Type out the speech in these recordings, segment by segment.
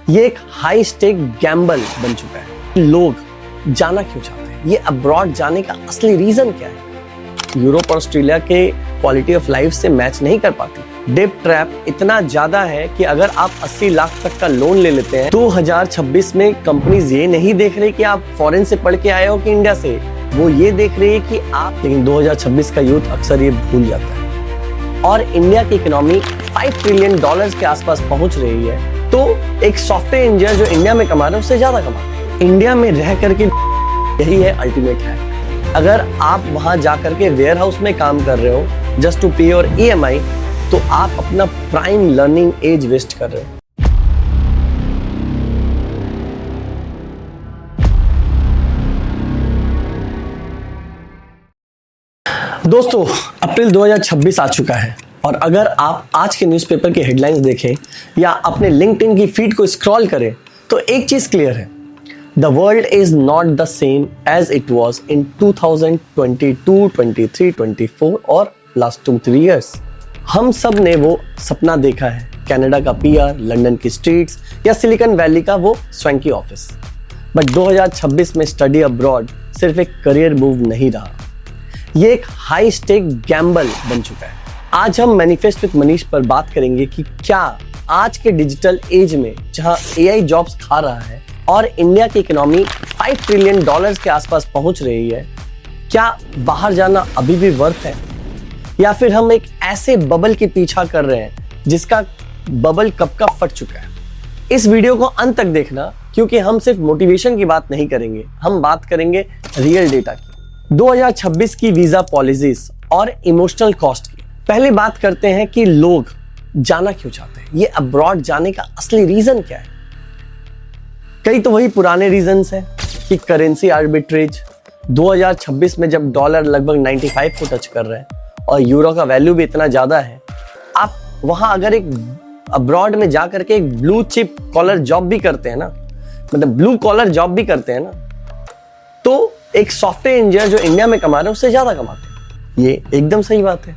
ये एक high stake Gamble बन चुका है। लोग जाना क्यों चाहते हैं? ये अब्रॉड जाने का असली रीजन क्या है? यूरोप और ऑस्ट्रेलिया के क्वालिटी ऑफ लाइफ से मैच नहीं कर पाती। डेट ट्रैप इतना ज्यादा है कि अगर आप 80 लाख तक का लोन ले लेते हैं, 2026 में कंपनीज ये नहीं देख रही कि आप फॉरेन से पढ़ के आए हो कि इंडिया से, वो ये देख रही है कि आप। लेकिन 2026 का यूथ अक्सर ये भूल जाता है और इंडिया की इकोनॉमी $5 ट्रिलियन के आसपास पहुंच रही है, तो एक सॉफ्टवेयर इंजीनियर जो इंडिया में कमा रहा है उससे ज्यादा कमा रहा है। इंडिया में रह करके यही है अल्टीमेट है। अगर आप वहां जा करके वेयर हाउस में काम कर रहे हो जस्ट टू पे योर EMI, तो आप अपना प्राइम लर्निंग एज वेस्ट कर रहे हो। दोस्तों, अप्रैल 2026 आ चुका है और अगर आप आज के न्यूज़पेपर के हेडलाइंस देखें या अपने लिंक्डइन की फीड को स्क्रॉल करें तो एक चीज क्लियर है, the world is not the same as it was in 2022, 23, 24 और लास्ट 2-3 ईयर्स। हम सब ने वो सपना देखा है, कनाडा का PR, लंदन की स्ट्रीट्स या सिलिकॉन वैली का वो स्वैंकी ऑफिस। बट 2026 में स्टडी अब्रॉड सिर्फ एक करियर मूव नहीं रहा, ये एक हाई स्टेक गैम्बल बन चुका है। आज हम मैनिफेस्ट विद मनीष पर बात करेंगे कि क्या आज के डिजिटल एज में जहां AI जॉब्स खा रहा है और इंडिया की इकोनॉमी $5 ट्रिलियन के आसपास पहुंच रही है, क्या बाहर जाना अभी भी वर्थ है, या फिर हम एक ऐसे बबल के पीछा कर रहे हैं जिसका बबल कब का फट चुका है। इस वीडियो को अंत तक देखना, क्योंकि हम सिर्फ मोटिवेशन की बात नहीं करेंगे, हम बात करेंगे रियल डेटा की, 2026 की वीजा पॉलिसीज और इमोशनल कॉस्ट की। पहले बात करते हैं कि लोग जाना क्यों चाहते हैं, ये अब्रॉड जाने का असली रीजन क्या है। कई तो वही पुराने रीजंस हैं कि करेंसी आर्बिट्रेज। 2026 में जब डॉलर लगभग 95 को टच कर रहा है और यूरो का वैल्यू भी इतना ज्यादा है, आप वहां अगर एक अब्रॉड में जाकर के एक ब्लू चिप कॉलर जॉब भी करते हैं ना, मतलब ब्लू कॉलर जॉब भी करते हैं ना, तो एक सॉफ्टवेयर इंजीनियर जो इंडिया में कमा रहे हैं उससे ज्यादा कमाते हैं। ये एकदम सही बात है।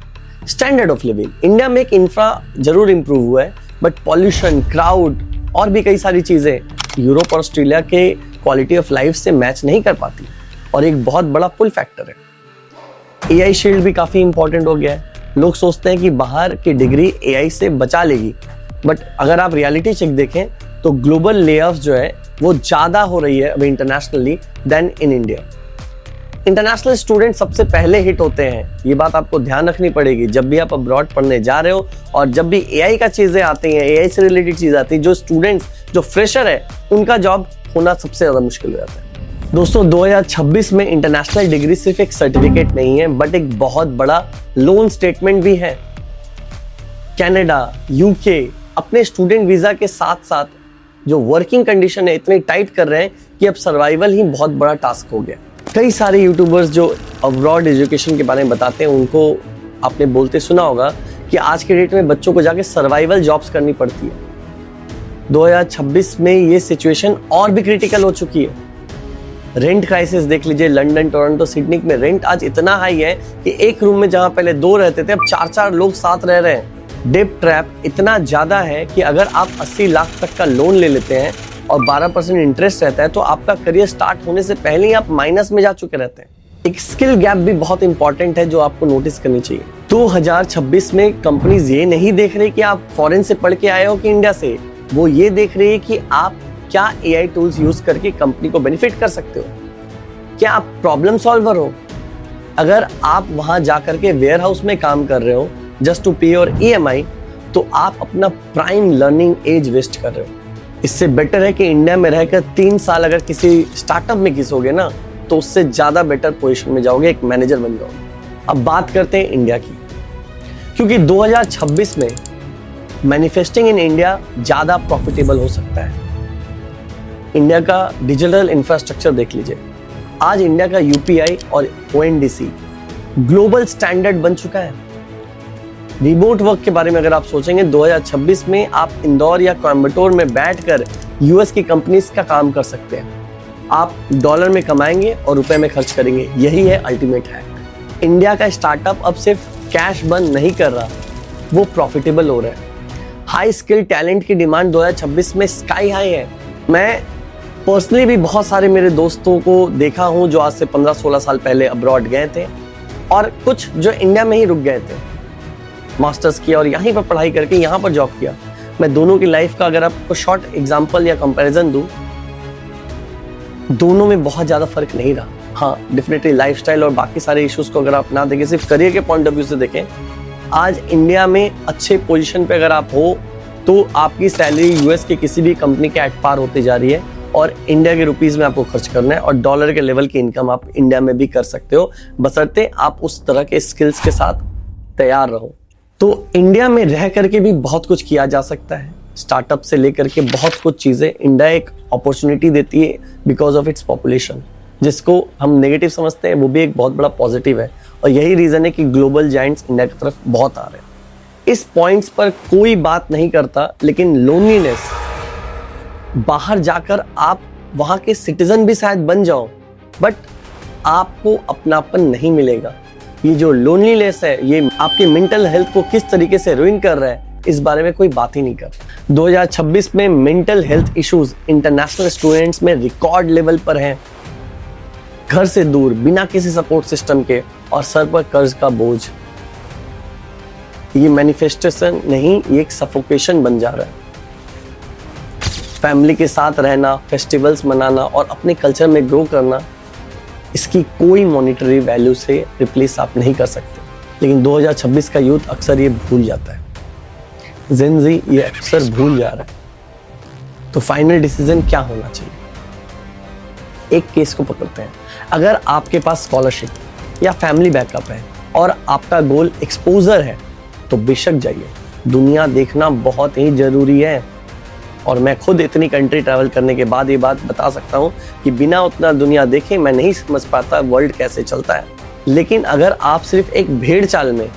स्टैंडर्ड ऑफ लिविंग इंडिया में एक इंफ्रा जरूर इंप्रूव हुआ है, बट पॉल्यूशन, क्राउड और भी कई सारी चीजें यूरोप और ऑस्ट्रेलिया के क्वालिटी ऑफ लाइफ से मैच नहीं कर पाती, और एक बहुत बड़ा पुल फैक्टर है। AI शील्ड भी काफी इंपॉर्टेंट हो गया है। लोग सोचते हैं कि बाहर की डिग्री AI से बचा लेगी, बट अगर आप रियलिटी चेक देखें तो ग्लोबल लेऑफ्स जो है वो ज्यादा हो रही है अभी internationally then in India. International student सबसे पहले हिट होते हैं, ये बात आपको ध्यान रखनी पड़ेगी जब भी आप अब्रॉड पढ़ने जा रहे हो। और जब भी AI का चीजें आती हैं, AI से रिलेटेड चीज आती है, जो स्टूडेंट्स, जो फ्रेशर है, उनका जॉब होना सबसे ज्यादा मुश्किल हो जाता है। दोस्तों, 2026 में इंटरनेशनल डिग्री सिर्फ एक सर्टिफिकेट नहीं है, बट एक बहुत बड़ा लोन स्टेटमेंट भी है। कनाडा, UK अपने स्टूडेंट वीजा के साथ साथ जो वर्किंग कंडीशन है इतनी टाइट कर रहे हैं कि अब सर्वाइवल ही बहुत बड़ा टास्क हो गया। कई सारे यूट्यूबर्स जो अब्रॉड एजुकेशन के बारे में बताते हैं, उनको आपने बोलते सुना होगा कि आज के डेट में बच्चों को जाके सर्वाइवल जॉब्स करनी पड़ती है। 2026 में ये सिचुएशन और भी क्रिटिकल हो चुकी है। रेंट क्राइसिस देख लीजिए, लंदन, टोरंटो, सिडनी में रेंट आज इतना हाई है कि एक रूम में जहां पहले 2 रहते थे, अब 4-4 लोग साथ रह रहे हैं। डेट ट्रैप इतना ज्यादा है कि अगर आप 80 लाख तक का लोन ले लेते हैं और 12% इंटरेस्ट रहता है, तो आपका करियर स्टार्ट होने से पहले ही आप माइनस में जा चुके रहते हैं। एक स्किल गैप भी बहुत इंपॉर्टेंट है जो आपको नोटिस करनी चाहिए। 2026 में कंपनीज ये नहीं देख रही कि आप फॉरेन से पढ़ के आए हो कि इंडिया से, वो ये देख रही है कि आप क्या AI टूल्स यूज करके कंपनी को बेनिफिट कर सकते हो, क्या आप प्रॉब्लम सॉल्वर हो। अगर आप वहां जाकर के वेयर हाउस में काम कर रहे हो जस्ट टू पे योर EMI, तो आप अपना प्राइम लर्निंग एज वेस्ट कर रहे हो। इससे बेटर है कि इंडिया में रहकर 3 साल अगर किसी स्टार्टअप में घिसोगे ना, तो उससे ज्यादा बेटर पोजीशन में जाओगे, एक मैनेजर बन जाओगे। अब बात करते हैं इंडिया की, क्योंकि 2026 में मैन्युफैक्चरिंग इन इंडिया ज्यादा प्रॉफिटेबल हो सकता है। इंडिया का डिजिटल इंफ्रास्ट्रक्चर देख लीजिए, आज इंडिया का UPI और ONDC ग्लोबल स्टैंडर्ड बन चुका है। रिमोट वर्क के बारे में अगर आप सोचेंगे, 2026 में आप इंदौर या कोयम्बटूर में बैठकर US की कंपनीज का काम कर सकते हैं। आप डॉलर में कमाएंगे और रुपए में खर्च करेंगे, यही है अल्टीमेट हैक। इंडिया का स्टार्टअप अब सिर्फ कैश बर्न नहीं कर रहा, वो प्रॉफिटेबल हो रहा है। हाई स्किल टैलेंट की डिमांड 2026 में स्काई हाई है। मैं पर्सनली भी बहुत सारे मेरे दोस्तों को देखा हूँ जो आज से 15-16 साल पहले अब्रॉड गए थे और कुछ जो इंडिया में ही रुक गए थे, मास्टर्स किया और यहीं पर पढ़ाई करके यहाँ पर जॉब किया। मैं दोनों की लाइफ का अगर आपको शॉर्ट एग्जांपल या कंपैरिजन दूं, दोनों में बहुत ज़्यादा फर्क नहीं रहा। हाँ, डेफिनेटली लाइफस्टाइल और बाकी सारे इश्यूज को अगर आप ना देखें, सिर्फ करियर के पॉइंट ऑफ व्यू से देखें, आज इंडिया में अच्छे पोजीशन पे अगर आप हो तो आपकी सैलरी यूएस के किसी भी कंपनी के एट पार होती जा रही है और इंडिया के रुपीस में आपको खर्च करना है और डॉलर के लेवल की इनकम आप इंडिया में भी कर सकते हो, बशर्ते आप उस तरह के स्किल्स के साथ तैयार रहो। तो इंडिया में रह करके भी बहुत कुछ किया जा सकता है, स्टार्टअप से लेकर के बहुत कुछ चीज़ें इंडिया एक अपॉर्चुनिटी देती है बिकॉज ऑफ इट्स पॉपुलेशन, जिसको हम नेगेटिव समझते हैं वो भी एक बहुत बड़ा पॉजिटिव है और यही रीज़न है कि ग्लोबल जायंट्स इंडिया की तरफ बहुत आ रहे हैं। इस पॉइंट्स पर कोई बात नहीं करता, लेकिन लोनलीनेस, बाहर जाकर आप वहाँ के सिटीजन भी शायद बन जाओ बट आपको अपनापन नहीं मिलेगा। ये जो लोनलीनेस है ये आपकी मेंटल हेल्थ को किस तरीके से रुइन कर रहा है इस बारे में कोई बात ही नहीं कर रहा। 2026 में mental health issues international students में रिकॉर्ड लेवल पर हैं। घर से दूर, बिना किसी सपोर्ट सिस्टम के और सर पर कर्ज का बोझ। ये मैनिफेस्टेशन नहीं, ये एक सफोकेशन बन जा रहा है। फैमिली के साथ रहना, फेस्टिवल्स मनाना और अपने कल्चर में ग्रो करना, इसकी कोई मॉनिटरी वैल्यू से रिप्लेस आप नहीं कर सकते। लेकिन 2026 का यूथ अक्सर ये भूल जाता है, जेन ज़ी ये अक्सर भूल जा रहा है। तो फाइनल डिसीजन क्या होना चाहिए? एक केस को पकड़ते हैं। अगर आपके पास स्कॉलरशिप या फैमिली बैकअप है और आपका गोल एक्सपोजर है तो बेशक जाइए। दुनिया देखना बहुत ही जरूरी है और मैं खुद इतनी कंट्री ट्रैवल करने के बाद ये बात बता सकता हूँ कि बिना उतना दुनिया देखे मैं नहीं समझ पाता वर्ल्ड कैसे चलता है। लेकिन अगर आप सिर्फ एक भेड़ चाल में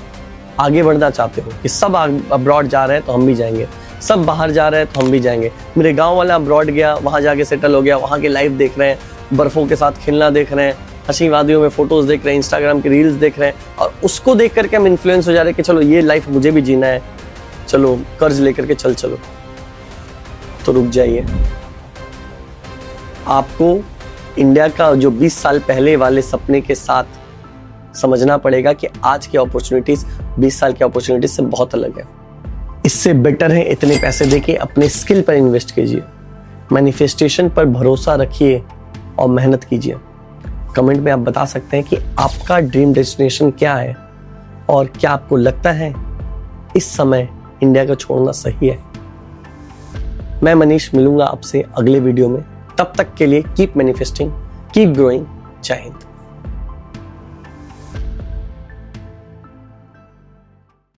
आगे बढ़ना चाहते हो कि सब अब्रॉड जा रहे हैं तो हम भी जाएंगे, सब बाहर जा रहे हैं तो हम भी जाएंगे, मेरे गाँव वाला अब्रॉड गया, वहाँ जाके सेटल हो गया, वहाँ की लाइफ देख रहे हैं, बर्फ़ों के साथ खेलना देख रहे हैं, हंसी वादियों में फोटोज़ देख रहे हैं, इंस्टाग्राम की रील्स देख रहे हैं और उसको देख करके हम इन्फ्लुएंस हो जा रहे हैं कि चलो ये लाइफ मुझे भी जीना है, चलो कर्ज लेकर के चलो। तो रुक जाइए। आपको इंडिया का जो 20 साल पहले वाले सपने के साथ समझना पड़ेगा कि आज की अपॉर्चुनिटीज़ 20 साल की अपॉर्चुनिटीज से बहुत अलग है। इससे बेटर है इतने पैसे देके अपने स्किल पर इन्वेस्ट कीजिए, मैनिफेस्टेशन पर भरोसा रखिए और मेहनत कीजिए। कमेंट में आप बता सकते हैं कि आपका ड्रीम डेस्टिनेशन क्या है और क्या आपको लगता है इस समय इंडिया को छोड़ना सही है। मैं मनीष मिलूंगा आपसे अगले वीडियो में। तब तक के लिए कीप मैनिफेस्टिंग, कीप ग्रोइंग। जय हिंद।